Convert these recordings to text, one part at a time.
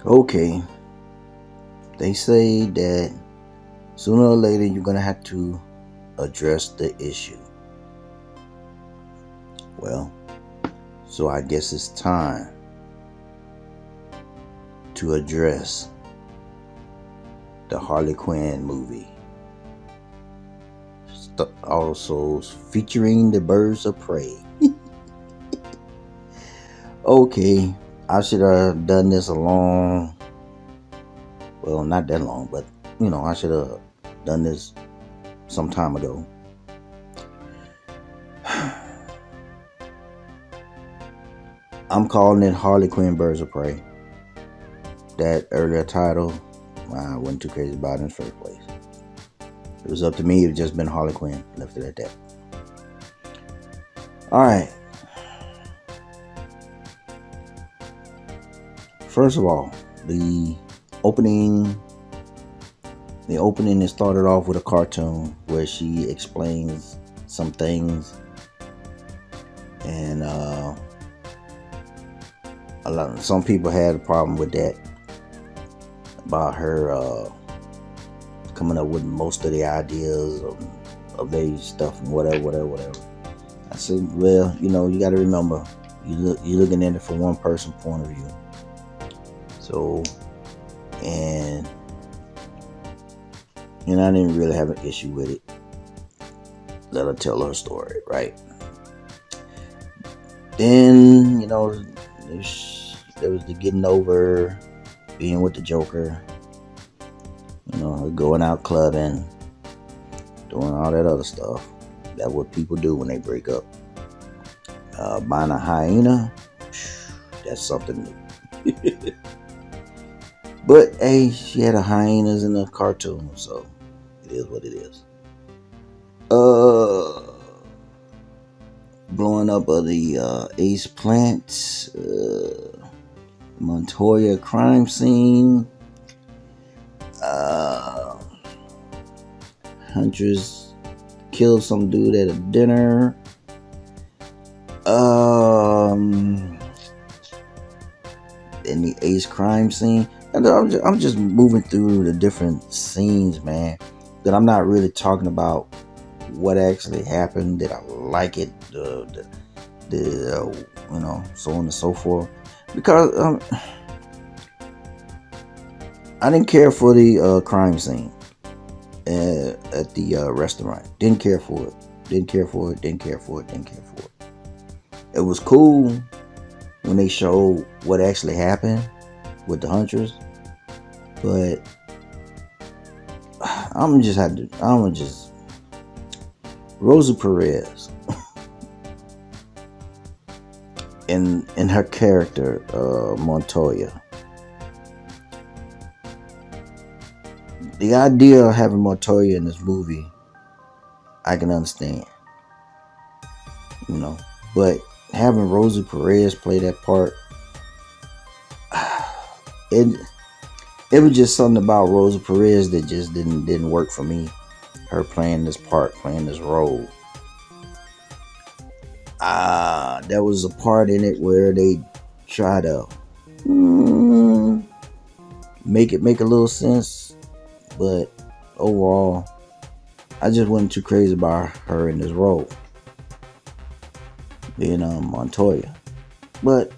Okay, they say that sooner or later you're gonna have to address the issue. Well, so I guess it's time to address the Harley Quinn movie. Also featuring the Birds of Prey. Okay, I should have done this a long, well, not that long, but I should have done this some time ago. I'm calling it Harley Quinn Birds of Prey. That earlier title, I wasn't too crazy about it in the first place. It was up to me, it just been Harley Quinn. Left it at that. Alright. First of all, the opening it started off with a cartoon where she explains some things, and some people had a problem with that, about her coming up with most of the ideas of their stuff and whatever. I said, well, you got to remember, you're looking at it from one person's point of view. So, and I didn't really have an issue with it. Let her tell her story, right? Then, there was the getting over being with the Joker, going out clubbing, doing all that other stuff. That's what people do when they break up. Buying a hyena, that's something new. But hey, she had a hyenas in the cartoon, so it is what it is. Blowing up of the Ace Plant, Montoya crime scene, Huntress killed some dude at a dinner. In the Ace crime scene, and I'm just moving through the different scenes, man. That I'm not really talking about what actually happened. Did I like it? So on and so forth. Because I didn't care for the crime scene at the restaurant. Didn't care for it. Didn't care for it. It was cool when they showed what actually happened with the Huntress, but I'm just Rosa Perez in her character, Montoya. The idea of having Montoya in this movie, I can understand, but having Rosa Perez play that part, it was just something about Rosa Perez that just didn't work for me. Her playing this part, playing this role. There was a part in it where they try to make it make a little sense, but overall, I just wasn't too crazy about her in this role, being Montoya. But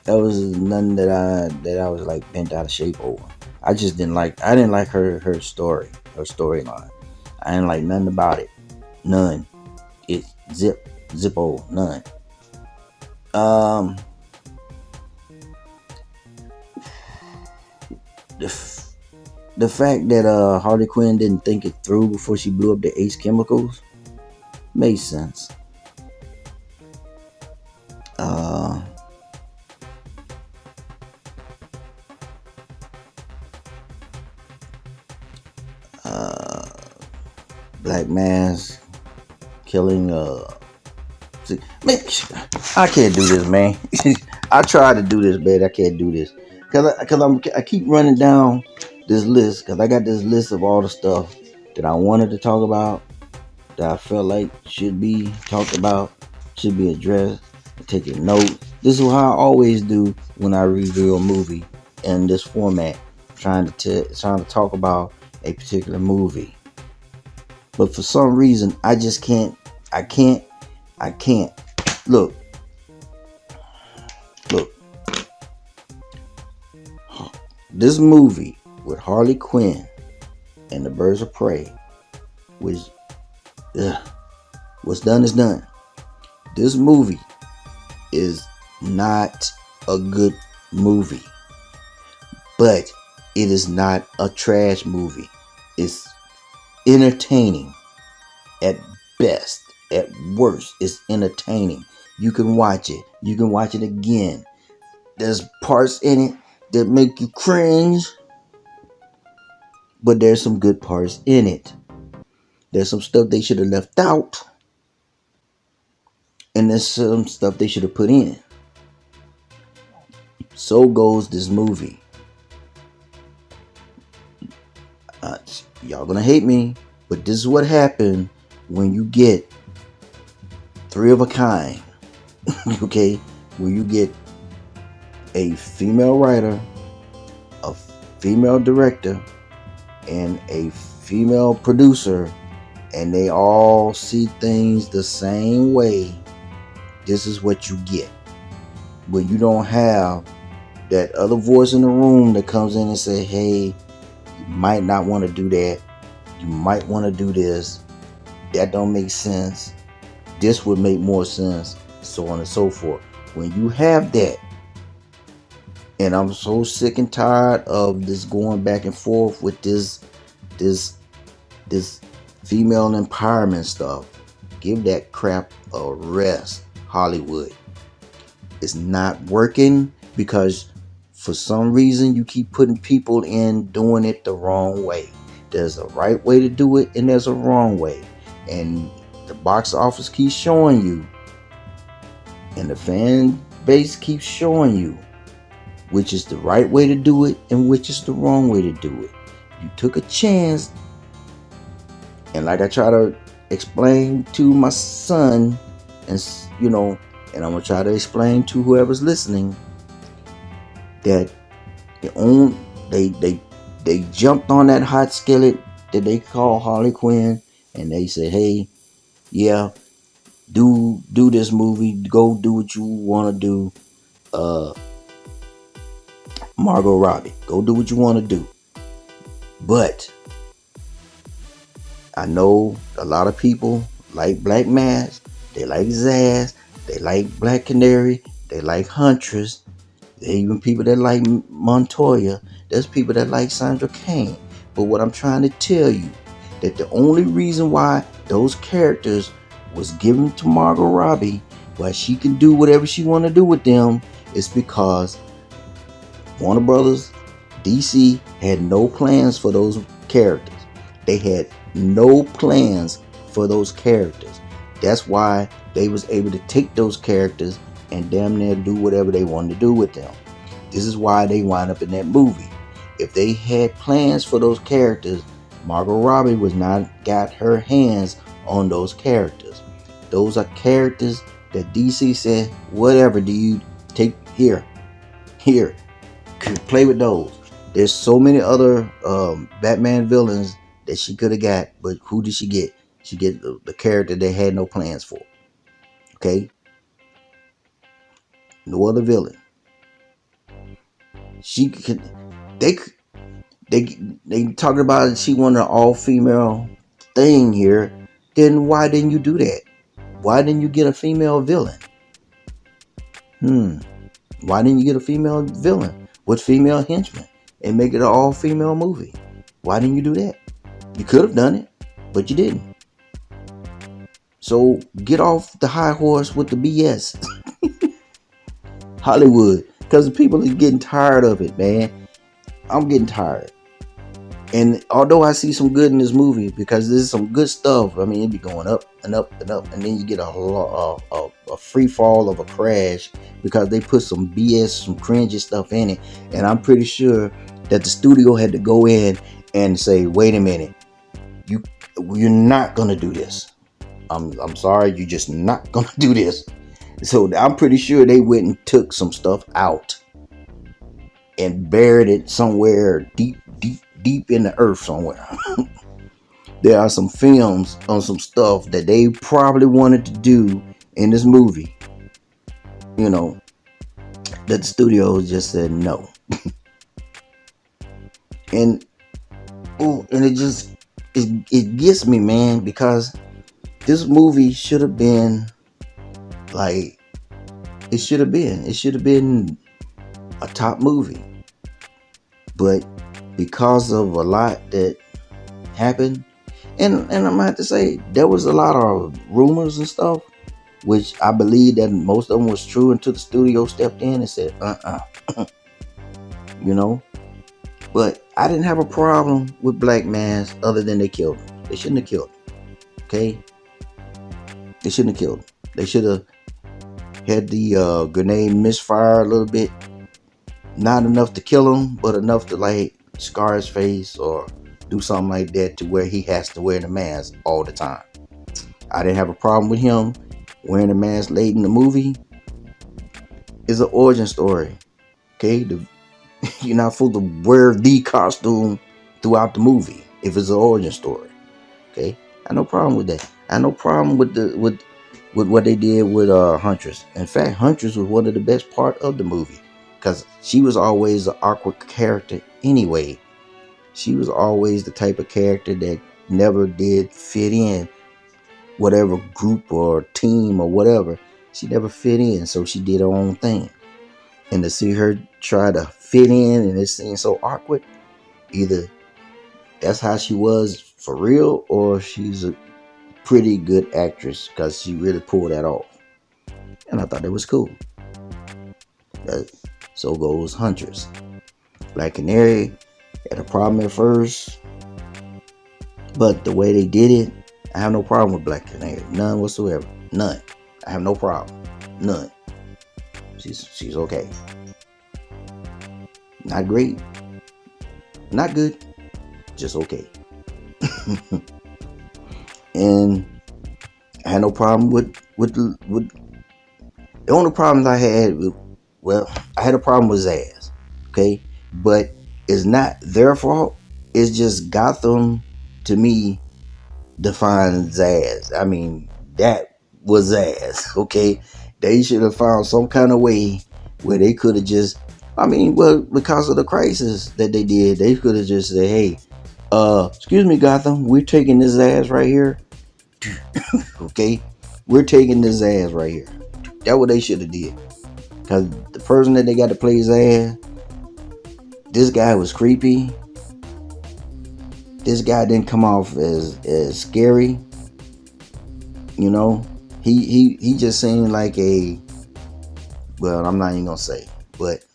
that was nothing that I was like bent out of shape over. I didn't like her storyline. I didn't like nothing about it. None. It zippo, none. The fact that Harley Quinn didn't think it through before she blew up the Ace chemicals made sense. Black Mask killing man, I can't do this, man. I tried to do this, but I can't do this because I keep running down this list, because I got this list of all the stuff that I wanted to talk about, that I felt like should be talked about, should be addressed, taking notes, This is how I always do when I review a movie in this format, trying to talk about a particular movie. But for some reason, I just can't. I can't. I can't. Look, look. This movie with Harley Quinn and the Birds of Prey, which what's done is done. This movie is not a good movie, but it is not a trash movie. It's entertaining at best. At worst, it's entertaining. You can watch it. You can watch it again. There's parts in it that make you cringe, but there's some good parts in it. There's some stuff they should have left out, and there's some stuff they should have put in. So goes this movie. Y'all gonna hate me, but this is what happened when you get three of a kind. Okay? When you get a female writer, a female director, and a female producer, and they all see things the same way. This is what you get. When you don't have that other voice in the room that comes in and say, hey, you might not want to do that. You might want to do this. That don't make sense. This would make more sense. So on and so forth. When you have that, and I'm so sick and tired of this going back and forth with this female empowerment stuff. Give that crap a rest, Hollywood. It's not working because for some reason you keep putting people in doing it the wrong way. There's a right way to do it and there's a wrong way. And the box office keeps showing you, and the fan base keeps showing you which is the right way to do it and which is the wrong way to do it. You took a chance, and like I try to explain to my son, and and I'm gonna try to explain to whoever's listening, that they jumped on that hot skillet that they call Harley Quinn, and they said, hey, yeah, do this movie, go do what you want to do. Margot Robbie, go do what you want to do. But I know a lot of people like Black Mass, they like Zaz, they like Black Canary, they like Huntress. There even people that like Montoya. There's people that like Sandra Kane. But what I'm trying to tell you, that the only reason why those characters was given to Margot Robbie, why she can do whatever she want to do with them, is because Warner Brothers, DC had no plans for those characters. They had no plans for those characters. That's why they was able to take those characters and damn near do whatever they wanted to do with them. This is why they wind up in that movie. If they had plans for those characters, Margot Robbie was not got her hands on those characters. Those are characters that DC said, whatever, do you take here, play with those. There's so many other Batman villains that she could have got, but who did she get? She get the character they had no plans for. Okay, no other villain. She could. They talking about she wanted an all-female thing here. Then why didn't you do that? Why didn't you get a female villain? Why didn't you get a female villain with female henchmen and make it an all-female movie? Why didn't you do that? You could have done it, but you didn't. So get off the high horse with the BS. Hollywood, because the people are getting tired of it, man. I'm getting tired. And although I see some good in this movie, because there's some good stuff, I mean, it be going up and up and up, and then you get a free fall of a crash because they put some BS, some cringy stuff in it. And I'm pretty sure that the studio had to go in and say, wait a minute, you're not gonna do this. I'm sorry, you're just not gonna do this. So I'm pretty sure they went and took some stuff out and buried it somewhere deep, deep, deep in the earth somewhere. There are some films on some stuff that they probably wanted to do in this movie, you know, that the studios just said no. And oh, and it gets me, man, because this movie should have been like it should have been a top movie, but because of a lot that happened, and I'm gonna have to say there was a lot of rumors and stuff, which I believe that most of them was true until the studio stepped in and said, you know. But I didn't have a problem with Black Mass other than they killed him. They shouldn't have killed him. Okay, they shouldn't have killed him. They should have had the grenade misfire a little bit, not enough to kill him, but enough to like scar his face or do something like that to where he has to wear the mask all the time. I didn't have a problem with him wearing the mask late in the movie. It's an origin story. Okay, you're not supposed to wear the costume throughout the movie if it's an origin story. Okay, I had no problem with that. I had no problem with with what they did with Huntress. In fact, Huntress was one of the best part of the movie because she was always an awkward character anyway. She was always the type of character that never did fit in whatever group or team or whatever. She never fit in, so she did her own thing. And to see her try to fit in and it seemed so awkward, either that's how she was for real or she's a pretty good actress because she really pulled that off. And I thought that was cool. So goes Huntress. Black Canary had a problem at first, but the way they did it, I have no problem with Black Canary. None whatsoever. None. I have no problem. None. She's okay. Not great. Not good. Just okay. And I had no problem with the only problems I had with, well, I had a problem with Zsasz. Okay? But it's not their fault. It's just Gotham to me defines Zsasz. I mean, that was Zsasz. Okay? They should have found some kind of way where they could have just, I mean, well, because of the crisis that they did, they could have just said, hey, excuse me, Gotham, we're taking this ass right here. Okay? We're taking this ass right here. That's what they should have did. Because the person that they got to play his ass, this guy was creepy. This guy didn't come off as scary. You know? He just seemed like a, well, I'm not even gonna say, but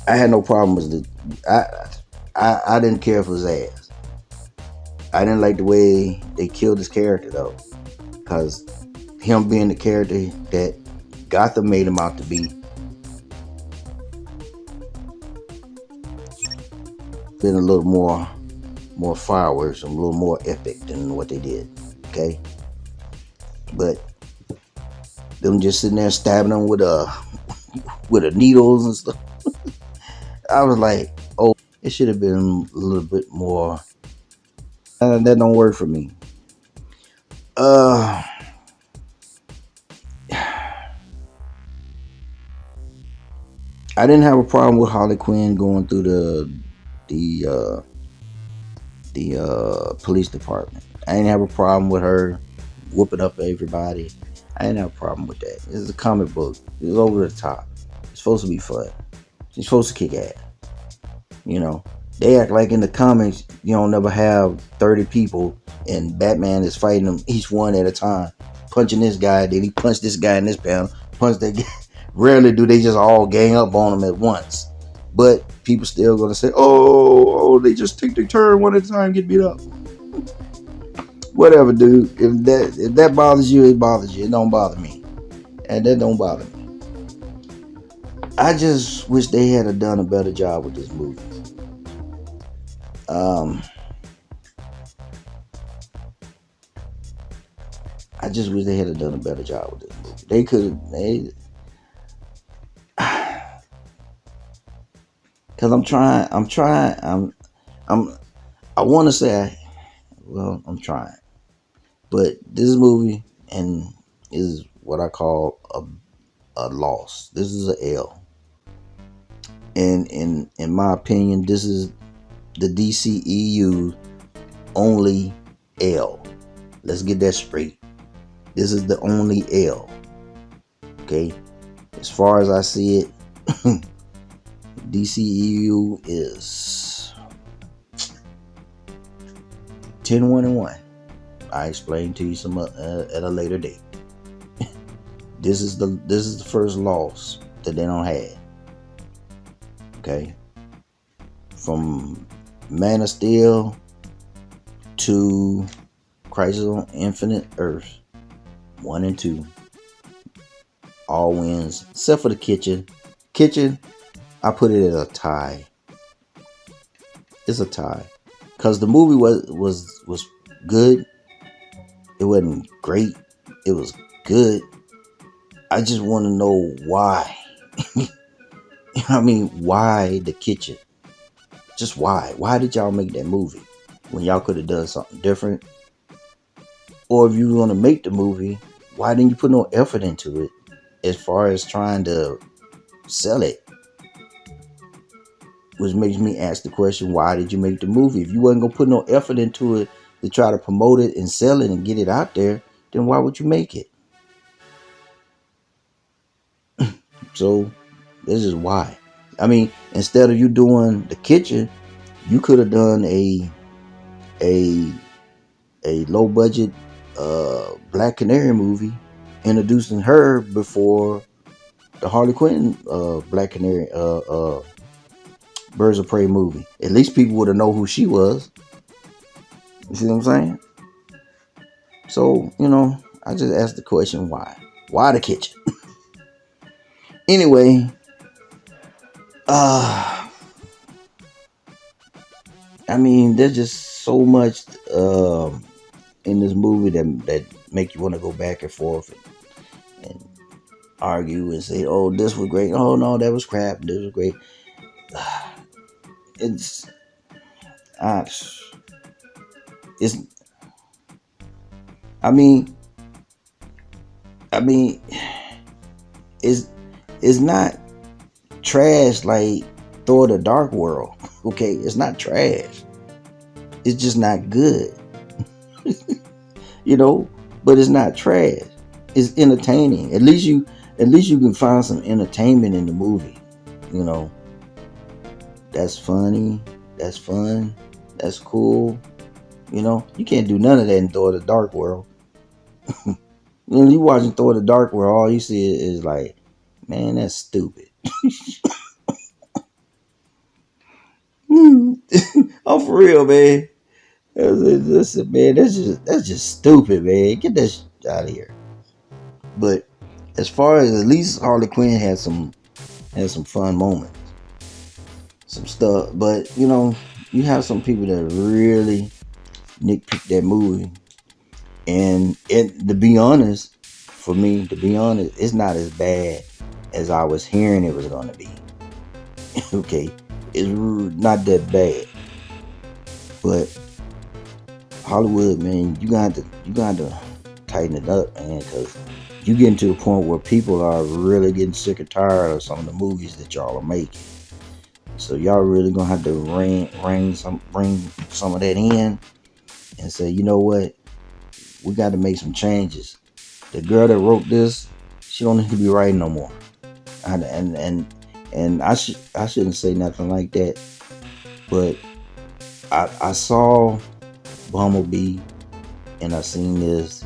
I had no problem with I didn't care for his ass. I didn't like the way they killed his character though, because him being the character that Gotham made him out to be, been a little more fireworks, a little more epic than what they did. Okay, but them just sitting there stabbing them with the needles and stuff. I was like, oh, it should have been a little bit more. That don't work for me. Uh, I didn't have a problem with Harley Quinn going through the police department. I didn't have a problem with her whooping up everybody. I didn't have a problem with that. It's a comic book. It's over the top. It's supposed to be fun. She's supposed to kick ass. You know, they act like in the comics you don't never have 30 people and Batman is fighting them each one at a time, punching this guy, then he punched this guy in this panel, punch that guy. Rarely do they just all gang up on him at once. But people still gonna say, oh, they just take their turn one at a time, get beat up. Whatever, dude. If that bothers you, it bothers you. It don't bother me, and that don't bother me. I just wish they had done a better job with this movie. I just wish they had done a better job with this movie. They could, because I'm, I want to say, well, I'm trying, but this movie and is what I call a loss. This is a L, and in my opinion, this is the DCEU only L. Let's get that straight. This is the only L. Okay, as far as I see it, DCEU is 10-1-1. I explain to you some at a later date. This is the first loss that they don't have. Okay, from Man of Steel to Crisis on Infinite Earth 1 and 2, all wins except for the Kitchen. I put it as a tie. It's a tie because the movie was good. It wasn't great. It was good. I just want to know why. I mean, why the Kitchen? Just why? Why did y'all make that movie when y'all could have done something different? Or if you were going to make the movie, why didn't you put no effort into it as far as trying to sell it? Which makes me ask the question, why did you make the movie? If you wasn't going to put no effort into it to try to promote it and sell it and get it out there, then why would you make it? So this is why. I mean, instead of you doing the Kitchen, you could have done a low budget Black Canary movie, introducing her before the Harley Quinn Black Canary Birds of Prey movie. At least people would have known who she was. You see what I'm saying? So, I just asked the question, why? Why the Kitchen? Anyway, I mean, there's just so much in this movie that make you want to go back and forth and argue and say, oh, this was great. Oh, no, that was crap. This was great. It's I mean, it's not trash like Thor: The Dark World. Okay, it's not trash. It's just not good. But it's not trash. It's entertaining. At least you can find some entertainment in the movie. That's funny. That's fun. That's cool. You can't do none of that in Thor: The Dark World. When you watching Thor: The Dark World, all you see is like, man, that's stupid. I'm for real, man. Man, that's just stupid, man. Get that shit out of here. But as far as at least Harley Quinn had some fun moments, some stuff. But you have some people that really nitpick that movie, and to be honest, it's not as bad as I was hearing it was going to be. Okay, it's not that bad, but Hollywood, man, you got to tighten it up, man, because you getting to the point where people are really getting sick and tired of some of the movies that y'all are making. So y'all really gonna have to bring some of that in and say, you know what, we got to make some changes. The girl that wrote this, she don't need to be writing no more. And I shouldn't say nothing like that, but I saw Bumblebee and I seen this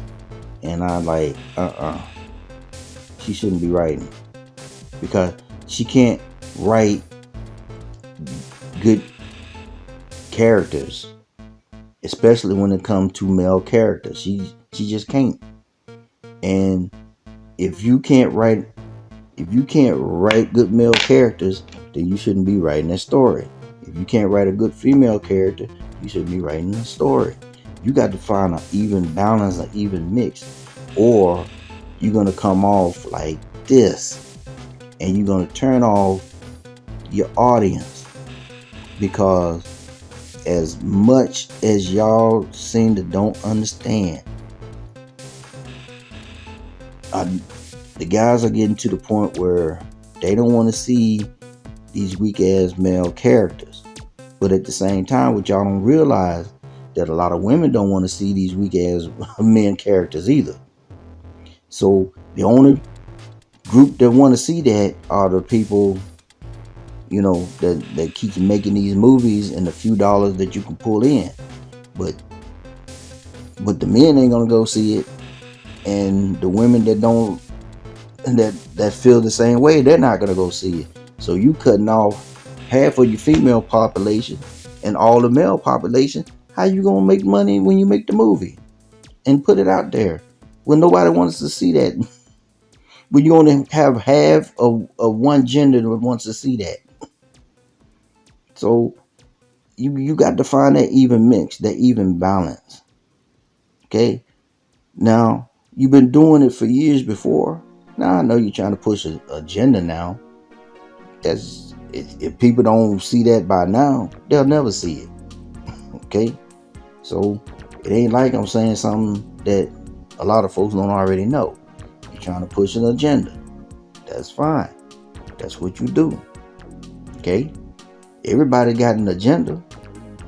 and I like she shouldn't be writing, because she can't write good characters, especially when it comes to male characters. She just can't. And if you can't write good male characters, then you shouldn't be writing a story. If you can't write a good female character, you shouldn't be writing a story. You got to find an even balance, an even mix, or you're going to come off like this, and you're going to turn off your audience, because as much as y'all seem to don't understand, the guys are getting to the point where they don't want to see these weak ass male characters. But at the same time, what y'all don't realize, that a lot of women don't want to see these weak ass men characters either. So the only group that want to see that are the people, that keeps making these movies and the few dollars that you can pull in. But the men ain't gonna go see it, and the women that don't, and that feel the same way, they're not gonna go see it. So you cutting off half of your female population and all the male population. How you gonna make money when you make the movie and put it out there when nobody wants to see that? When you only have half of one gender that wants to see that. So you got to find that even mix, that even balance. Okay. Now, you've been doing it for years before. Now I know you're trying to push an agenda now. If people don't see that by now, they'll never see it. Okay? So it ain't like I'm saying something that a lot of folks don't already know. You're trying to push an agenda. That's fine. That's what you do. Okay? Everybody got an agenda.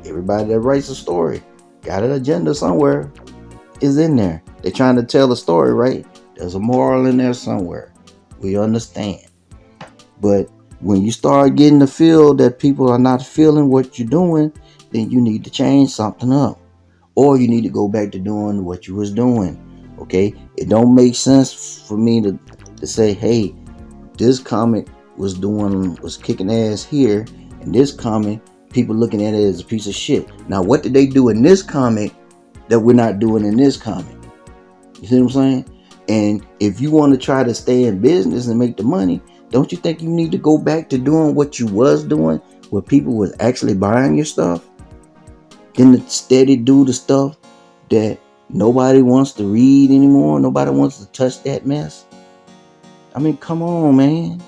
Everybody that writes a story got an agenda somewhere. Is in there. They're trying to tell a story, right? There's a moral in there somewhere. We understand. But when you start getting the feel that people are not feeling what you're doing, then you need to change something up. Or you need to go back to doing what you was doing. Okay? It don't make sense for me to say, hey, this comic was kicking ass here, and this comic, people looking at it as a piece of shit. Now, what did they do in this comic that we're not doing in this comic? You see what I'm saying? And if you want to try to stay in business and make the money, don't you think you need to go back to doing what you was doing, where people was actually buying your stuff, then to steady do the stuff that nobody wants to read anymore, nobody wants to touch that mess? I mean, come on, man.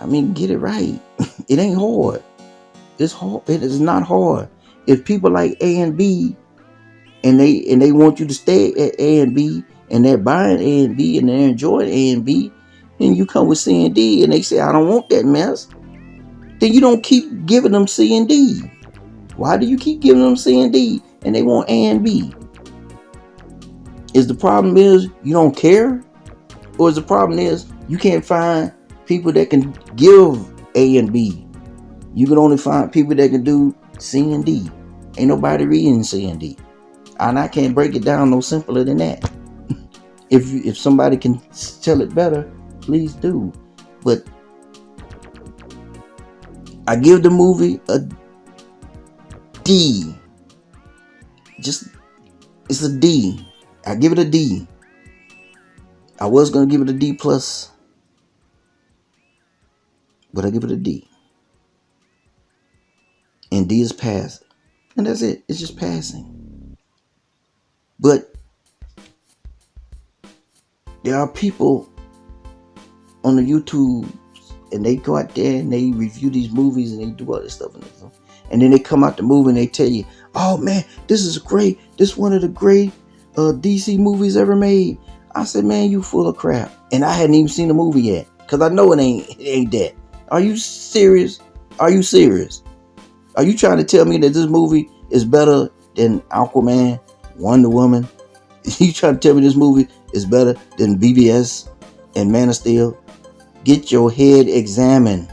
I mean, get it right. It ain't hard. It's hard. It is not hard. If people like A and B, and they want you to stay at A and B, and they're buying A and B, and they're enjoying A and B, and you come with C and D, and they say, I don't want that mess, then you don't keep giving them C and D. Why do you keep giving them C and D, and they want A and B? Is the problem is you don't care? Or is the problem is you can't find people that can give A and B? You can only find people that can do C and D. Ain't nobody reading C and D. And I can't break it down no simpler than that. If somebody can tell it better, please do. But I give the movie a D. It's a D. I give it a D. I was gonna give it a D plus, but I give it a D. And D is passing. And that's it. It's just passing. But there are people on the YouTube, and they go out there and they review these movies and they do all this stuff. And then they come out the movie and they tell you, oh man, this is one of the great DC movies ever made. I said, man, you full of crap. And I hadn't even seen the movie yet, because I know it ain't that. Are you serious? Are you serious? Are you trying to tell me that this movie is better than Aquaman, Wonder Woman? You trying to tell me this movie is better than BBS and Man of Steel? Get your head examined.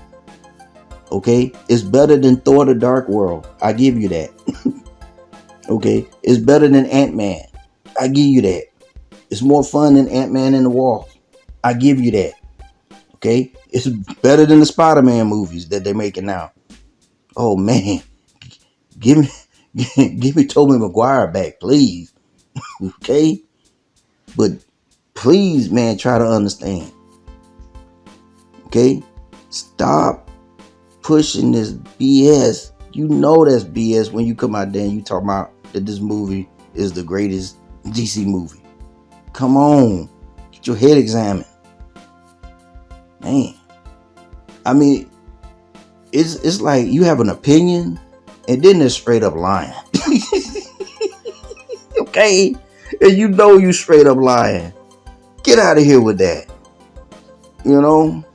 Okay? It's better than Thor the Dark World. I give you that. Okay? It's better than Ant-Man. I give you that. It's more fun than Ant-Man and the Wasp. I give you that. Okay? It's better than the Spider-Man movies that they're making now. Oh man. Give me Tobey Maguire back, please. Okay? But please, man, try to understand. Okay? Stop pushing this BS. You know that's BS when you come out there and you talk about that this movie is the greatest DC movie. Come on, get your head examined, man. I mean, it's like you have an opinion, and then they're straight up lying. Okay, and you know you straight up lying. Get out of here with that. You know,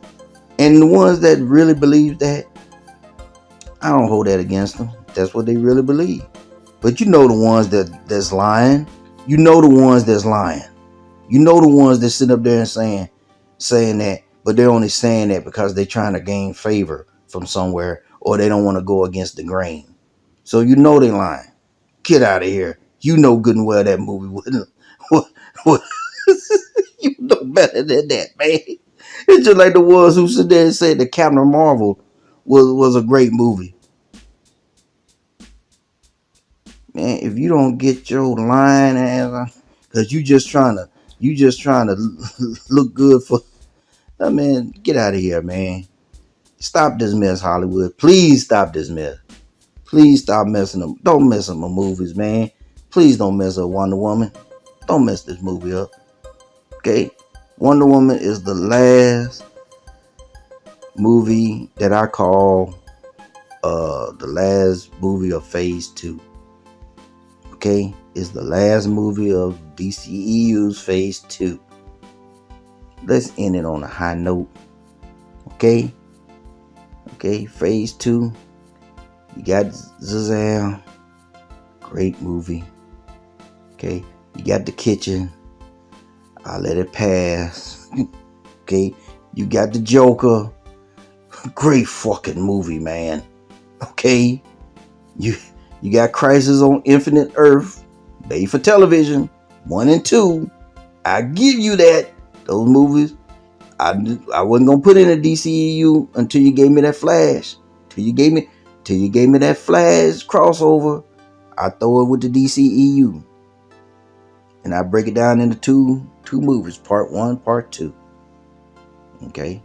and the ones that really believe that, I don't hold that against them. That's what they really believe. But you know the ones that's lying. You know the ones that's lying. You know the ones that sit up there and saying that, but they're only saying that because they're trying to gain favor from somewhere, or they don't want to go against the grain. So you know they lying. Get out of here. You know good and well that movie wouldn't. You know better than that, man. It's just like the ones who sit there and said that Captain Marvel was a great movie. Man, if you don't get your lying ass, because you just trying to look good for. I mean, get out of here, man. Stop this mess, Hollywood. Please stop this mess. Please stop messing them. Don't mess up my movies, man. Please don't mess up Wonder Woman. Don't mess this movie up. Okay? Wonder Woman is the last movie that I call the last movie of phase 2. Okay? It's the last movie of DCEU's phase 2. Let's end it on a high note. Okay? Okay, phase 2. You got Shazam. Great movie. Okay? You got The Kitchen. I'll let it pass. Okay? You got The Joker. Great fucking movie, man. Okay? You got Crisis on Infinite Earth. Made for television. 1 and 2. I give you that. Those movies. I wasn't gonna put in a DCEU until you gave me that Flash. Till you gave me that Flash crossover. I throw it with the DCEU. And I break it down into two movies. Part 1, Part 2. Okay.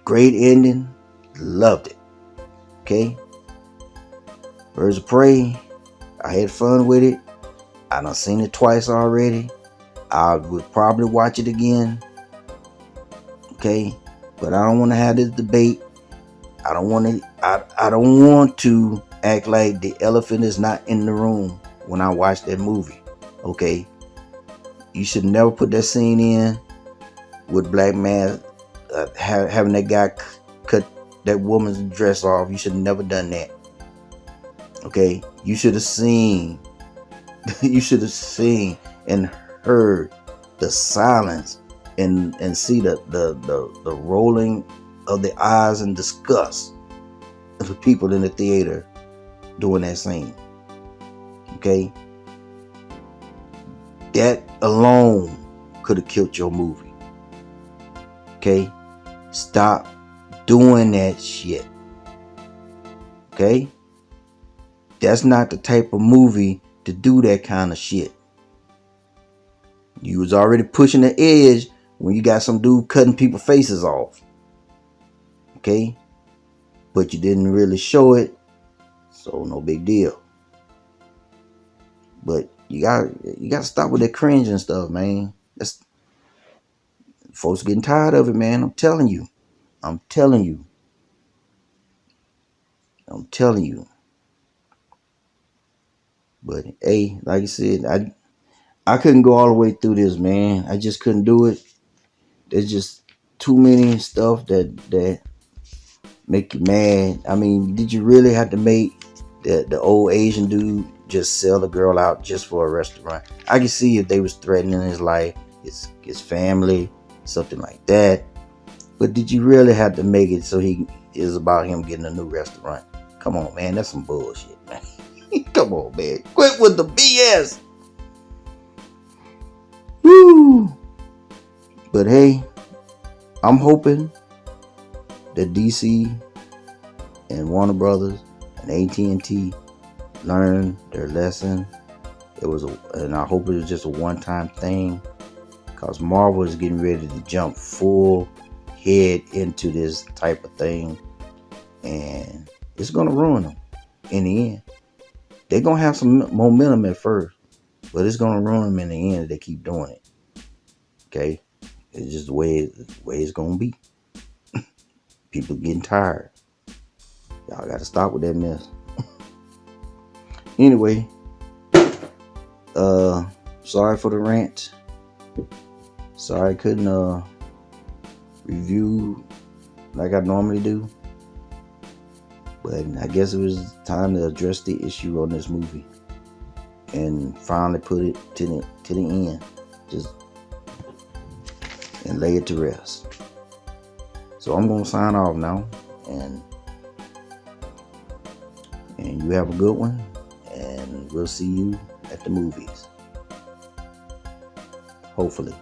Great ending. Loved it. Okay. Birds of Prey. I had fun with it. I done seen it twice already. I would probably watch it again. Okay. But I don't want to have this debate. I don't want to act like the elephant is not in the room when I watch that movie. Okay. You should never put that scene in with Black Mass having that guy cut that woman's dress off. You should have never done that. Okay. You should have seen and heard the silence and see the rolling of the eyes in disgust of the people in the theater doing that scene. Okay? That alone could have killed your movie. Okay? Stop doing that shit. Okay? That's not the type of movie to do that kind of shit. You was already pushing the edge when you got some dude cutting people's faces off. Okay? But you didn't really show it, so no big deal. But you gotta stop with that cringe and stuff, man. That's, folks getting tired of it, man. I'm telling you. But hey, like I said, I couldn't go all the way through this, man. I just couldn't do it. There's just too many stuff that make you mad. I mean, did you really have to make the old Asian dude just sell the girl out just for a restaurant? I can see if they was threatening his life, his family, something like that. But did you really have to make it so he is about him getting a new restaurant? Come on, man. That's some bullshit, man. Come on, man. Quit with the BS. Woo. But hey, I'm hoping that DC and Warner Brothers and AT&T learned their lesson. And I hope it was just a one-time thing, because Marvel is getting ready to jump full head into this type of thing, and it's gonna ruin them in the end. They're gonna have some momentum at first, But it's gonna ruin them in the end if they keep doing it. Okay, it's just the way it's gonna be. People getting tired. Y'all gotta stop with that mess. Anyway, sorry for the rant. Sorry I couldn't review like I normally do. But I guess it was time to address the issue on this movie and finally put it to the end, just and lay it to rest. So I'm gonna sign off now, and you have a good one, and we'll see you at the movies, hopefully.